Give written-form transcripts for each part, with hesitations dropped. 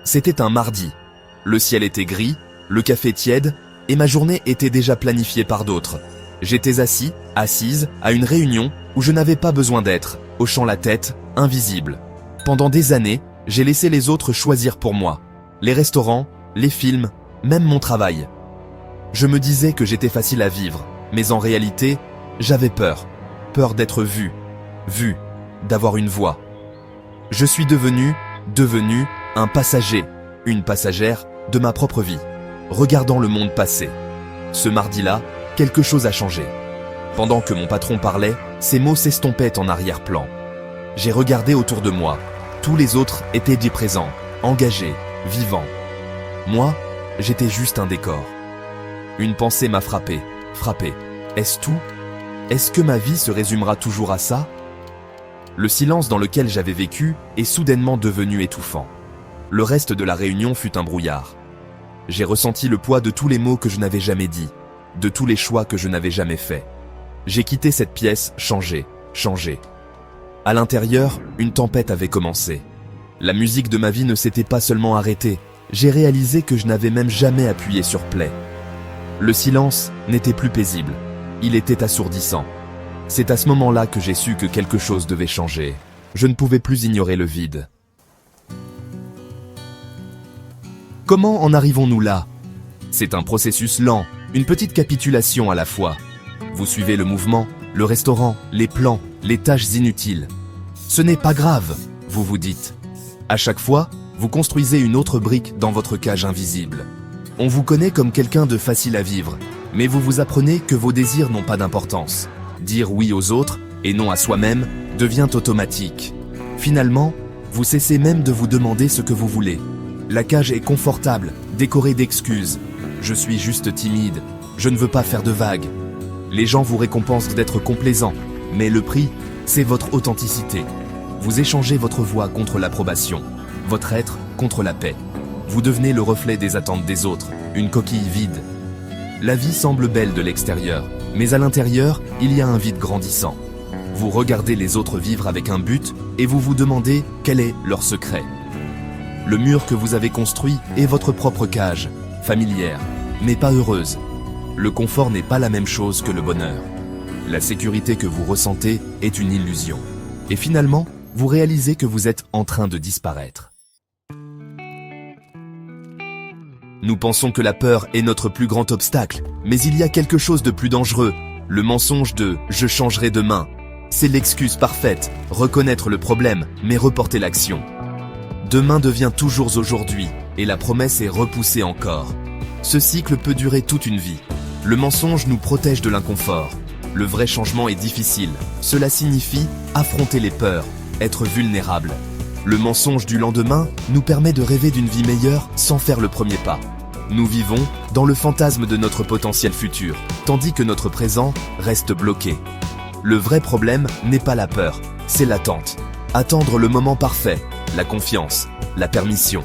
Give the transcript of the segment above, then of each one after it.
C'était un mardi. Le ciel était gris, le café tiède, et ma journée était déjà planifiée par d'autres. J'étais assise, à une réunion où je n'avais pas besoin d'être, hochant la tête, invisible. Pendant des années, j'ai laissé les autres choisir pour moi. Les restaurants, les films, même mon travail. Je me disais que j'étais facile à vivre, mais en réalité, j'avais peur. Peur d'être vu, d'avoir une voix. Je suis devenu un passager, une passagère de ma propre vie, regardant le monde passer. Ce mardi-là, quelque chose a changé. Pendant que mon patron parlait, ses mots s'estompaient en arrière-plan. J'ai regardé autour de moi. Tous les autres étaient des présents, engagés, vivants. Moi, j'étais juste un décor. Une pensée m'a frappé. Est-ce tout ? Est-ce que ma vie se résumera toujours à ça ? Le silence dans lequel j'avais vécu est soudainement devenu étouffant. Le reste de la réunion fut un brouillard. J'ai ressenti le poids de tous les mots que je n'avais jamais dits, de tous les choix que je n'avais jamais faits. J'ai quitté cette pièce changé. À l'intérieur, une tempête avait commencé. La musique de ma vie ne s'était pas seulement arrêtée, j'ai réalisé que je n'avais même jamais appuyé sur play. Le silence n'était plus paisible, il était assourdissant. C'est à ce moment-là que j'ai su que quelque chose devait changer. Je ne pouvais plus ignorer le vide. Comment en arrivons-nous là ? C'est un processus lent, une petite capitulation à la fois. Vous suivez le mouvement, le restaurant, les plans, les tâches inutiles. Ce n'est pas grave, vous vous dites. À chaque fois, vous construisez une autre brique dans votre cage invisible. On vous connaît comme quelqu'un de facile à vivre, mais vous vous apprenez que vos désirs n'ont pas d'importance. Dire oui aux autres et non à soi-même devient automatique. Finalement, vous cessez même de vous demander ce que vous voulez. La cage est confortable, décorée d'excuses. Je suis juste timide, je ne veux pas faire de vagues. Les gens vous récompensent d'être complaisant, mais le prix, c'est votre authenticité. Vous échangez votre voix contre l'approbation, votre être contre la paix. Vous devenez le reflet des attentes des autres, une coquille vide. La vie semble belle de l'extérieur, mais à l'intérieur, il y a un vide grandissant. Vous regardez les autres vivre avec un but et vous vous demandez quel est leur secret. Le mur que vous avez construit est votre propre cage, familière, mais pas heureuse. Le confort n'est pas la même chose que le bonheur. La sécurité que vous ressentez est une illusion. Et finalement, vous réalisez que vous êtes en train de disparaître. Nous pensons que la peur est notre plus grand obstacle, mais il y a quelque chose de plus dangereux, le mensonge de « je changerai demain ». C'est l'excuse parfaite, reconnaître le problème, mais reporter l'action. Demain devient toujours aujourd'hui, et la promesse est repoussée encore. Ce cycle peut durer toute une vie. Le mensonge nous protège de l'inconfort. Le vrai changement est difficile. Cela signifie affronter les peurs, être vulnérable. Le mensonge du lendemain nous permet de rêver d'une vie meilleure sans faire le premier pas. Nous vivons dans le fantasme de notre potentiel futur, tandis que notre présent reste bloqué. Le vrai problème n'est pas la peur, c'est l'attente. Attendre le moment parfait, la confiance, la permission.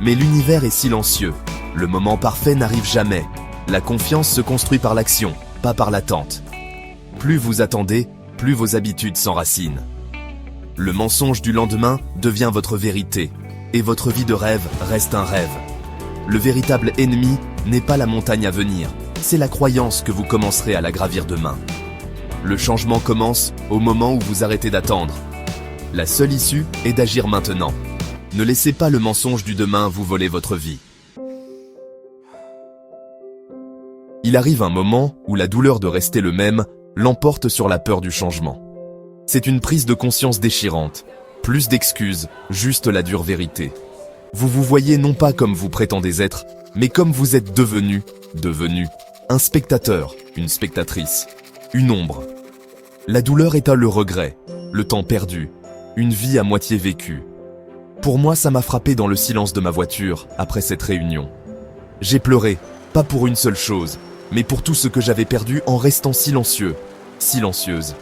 Mais l'univers est silencieux. Le moment parfait n'arrive jamais. La confiance se construit par l'action, pas par l'attente. Plus vous attendez, plus vos habitudes s'enracinent. Le mensonge du lendemain devient votre vérité, et votre vie de rêve reste un rêve. Le véritable ennemi n'est pas la montagne à venir, c'est la croyance que vous commencerez à la gravir demain. Le changement commence au moment où vous arrêtez d'attendre. La seule issue est d'agir maintenant. Ne laissez pas le mensonge du demain vous voler votre vie. Il arrive un moment où la douleur de rester le même l'emporte sur la peur du changement. C'est une prise de conscience déchirante. Plus d'excuses, juste la dure vérité. Vous vous voyez non pas comme vous prétendez être, mais comme vous êtes devenu. Un spectateur, une spectatrice, une ombre. La douleur est le regret, le temps perdu, une vie à moitié vécue. Pour moi, ça m'a frappé dans le silence de ma voiture, après cette réunion. J'ai pleuré, pas pour une seule chose, mais pour tout ce que j'avais perdu en restant silencieuse.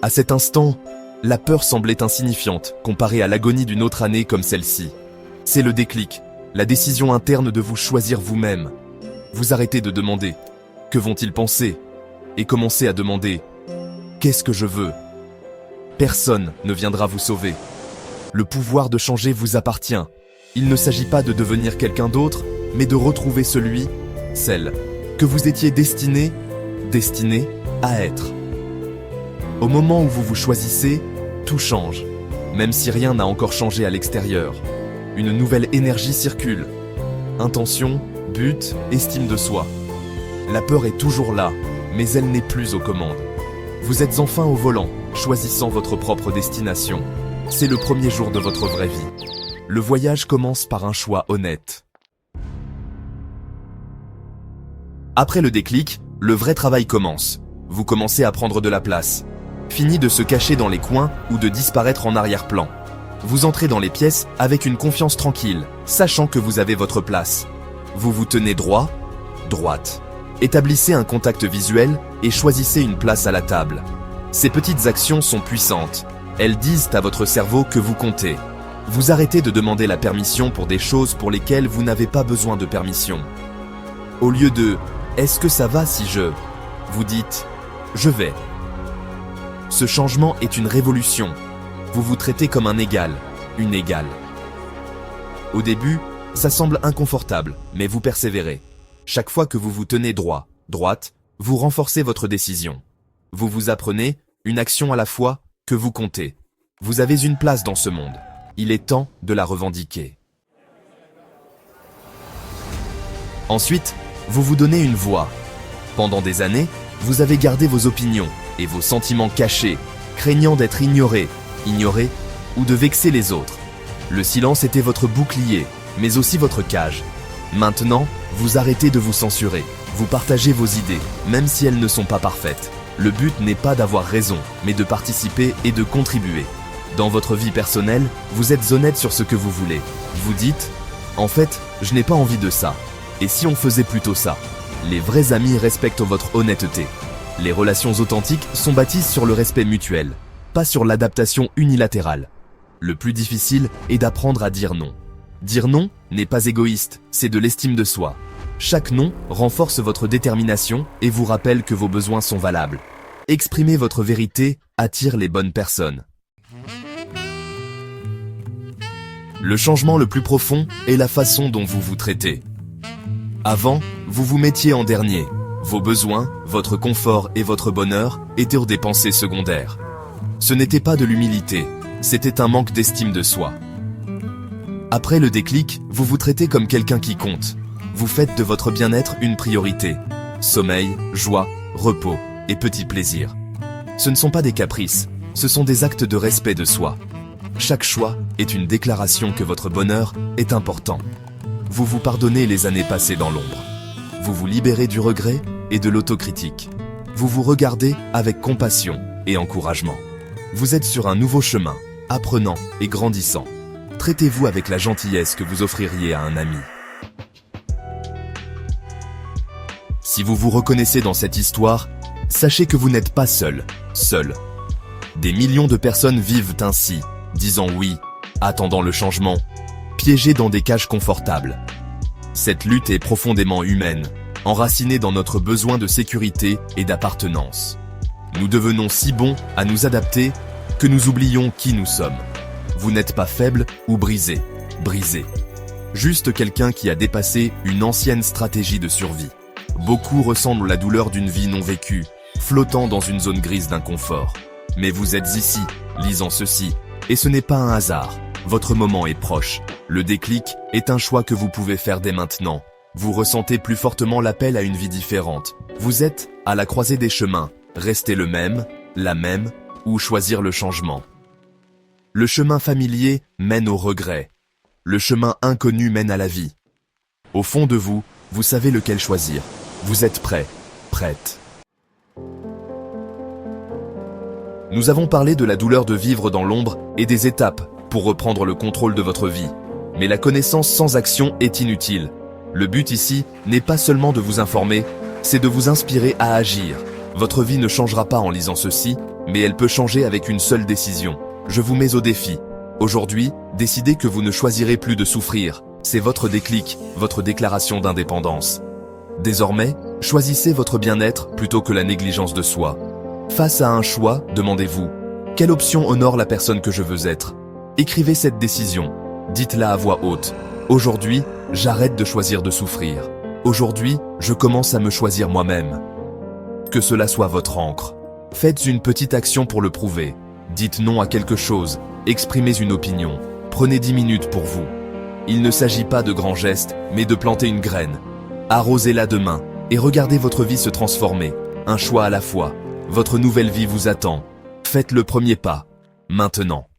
À cet instant, la peur semblait insignifiante comparée à l'agonie d'une autre année comme celle-ci. C'est le déclic, la décision interne de vous choisir vous-même. Vous arrêtez de demander « Que vont-ils penser ?» et commencez à demander « Qu'est-ce que je veux ?» Personne ne viendra vous sauver. Le pouvoir de changer vous appartient. Il ne s'agit pas de devenir quelqu'un d'autre, mais de retrouver celle que vous étiez destiné à être. Au moment où vous vous choisissez, tout change, même si rien n'a encore changé à l'extérieur. Une nouvelle énergie circule. Intention, but, estime de soi. La peur est toujours là, mais elle n'est plus aux commandes. Vous êtes enfin au volant, choisissant votre propre destination. C'est le premier jour de votre vraie vie. Le voyage commence par un choix honnête. Après le déclic, le vrai travail commence. Vous commencez à prendre de la place. Fini de se cacher dans les coins ou de disparaître en arrière-plan. Vous entrez dans les pièces avec une confiance tranquille, sachant que vous avez votre place. Vous vous tenez droit, droite. Établissez un contact visuel et choisissez une place à la table. Ces petites actions sont puissantes. Elles disent à votre cerveau que vous comptez. Vous arrêtez de demander la permission pour des choses pour lesquelles vous n'avez pas besoin de permission. Au lieu de « Est-ce que ça va si je… » vous dites « Je vais ». Ce changement est une révolution. Vous vous traitez comme un égal, une égale. Au début, ça semble inconfortable, mais vous persévérez. Chaque fois que vous vous tenez droit, droite, vous renforcez votre décision. Vous vous apprenez, une action à la fois, que vous comptez. Vous avez une place dans ce monde. Il est temps de la revendiquer. Ensuite, vous vous donnez une voix. Pendant des années, vous avez gardé vos opinions et vos sentiments cachés, craignant d'être ignorés ou de vexer les autres. Le silence était votre bouclier, mais aussi votre cage. Maintenant, vous arrêtez de vous censurer. Vous partagez vos idées, même si elles ne sont pas parfaites. Le but n'est pas d'avoir raison, mais de participer et de contribuer. Dans votre vie personnelle, vous êtes honnête sur ce que vous voulez. Vous dites « En fait, je n'ai pas envie de ça. Et si on faisait plutôt ça ?» Les vrais amis respectent votre honnêteté. Les relations authentiques sont bâties sur le respect mutuel, pas sur l'adaptation unilatérale. Le plus difficile est d'apprendre à dire non. Dire non n'est pas égoïste, c'est de l'estime de soi. Chaque non renforce votre détermination et vous rappelle que vos besoins sont valables. Exprimer votre vérité attire les bonnes personnes. Le changement le plus profond est la façon dont vous vous traitez. Avant, vous vous mettiez en dernier. Vos besoins, votre confort et votre bonheur étaient des pensées secondaires. Ce n'était pas de l'humilité, c'était un manque d'estime de soi. Après le déclic, vous vous traitez comme quelqu'un qui compte. Vous faites de votre bien-être une priorité. Sommeil, joie, repos et petits plaisirs. Ce ne sont pas des caprices, ce sont des actes de respect de soi. Chaque choix est une déclaration que votre bonheur est important. Vous vous pardonnez les années passées dans l'ombre. Vous vous libérez du regret et de l'autocritique. Vous vous regardez avec compassion et encouragement. Vous êtes sur un nouveau chemin, apprenant et grandissant. Traitez-vous avec la gentillesse que vous offririez à un ami. Si vous vous reconnaissez dans cette histoire, sachez que vous n'êtes pas seul. Des millions de personnes vivent ainsi, disant oui, attendant le changement, piégés dans des cages confortables. Cette lutte est profondément humaine, enracinée dans notre besoin de sécurité et d'appartenance. Nous devenons si bons à nous adapter que nous oublions qui nous sommes. Vous n'êtes pas faible ou brisé. Juste quelqu'un qui a dépassé une ancienne stratégie de survie. Beaucoup ressentent la douleur d'une vie non vécue, flottant dans une zone grise d'inconfort. Mais vous êtes ici, lisant ceci, et ce n'est pas un hasard. Votre moment est proche. Le déclic est un choix que vous pouvez faire dès maintenant. Vous ressentez plus fortement l'appel à une vie différente. Vous êtes à la croisée des chemins. Rester le même, la même, ou choisir le changement. Le chemin familier mène au regret. Le chemin inconnu mène à la vie. Au fond de vous, vous savez lequel choisir. Vous êtes prêt, prête. Nous avons parlé de la douleur de vivre dans l'ombre et des étapes pour reprendre le contrôle de votre vie. Mais la connaissance sans action est inutile. Le but ici n'est pas seulement de vous informer, c'est de vous inspirer à agir. Votre vie ne changera pas en lisant ceci, mais elle peut changer avec une seule décision. Je vous mets au défi. Aujourd'hui, décidez que vous ne choisirez plus de souffrir. C'est votre déclic, votre déclaration d'indépendance. Désormais, choisissez votre bien-être plutôt que la négligence de soi. Face à un choix, demandez-vous, quelle option honore la personne que je veux être? Écrivez cette décision. Dites-la à voix haute. Aujourd'hui, j'arrête de choisir de souffrir. Aujourd'hui, je commence à me choisir moi-même. Que cela soit votre encre. Faites une petite action pour le prouver. Dites non à quelque chose, exprimez une opinion. Prenez 10 minutes pour vous. Il ne s'agit pas de grands gestes, mais de planter une graine. Arrosez-la demain, et regardez votre vie se transformer. Un choix à la fois. Votre nouvelle vie vous attend. Faites le premier pas. Maintenant.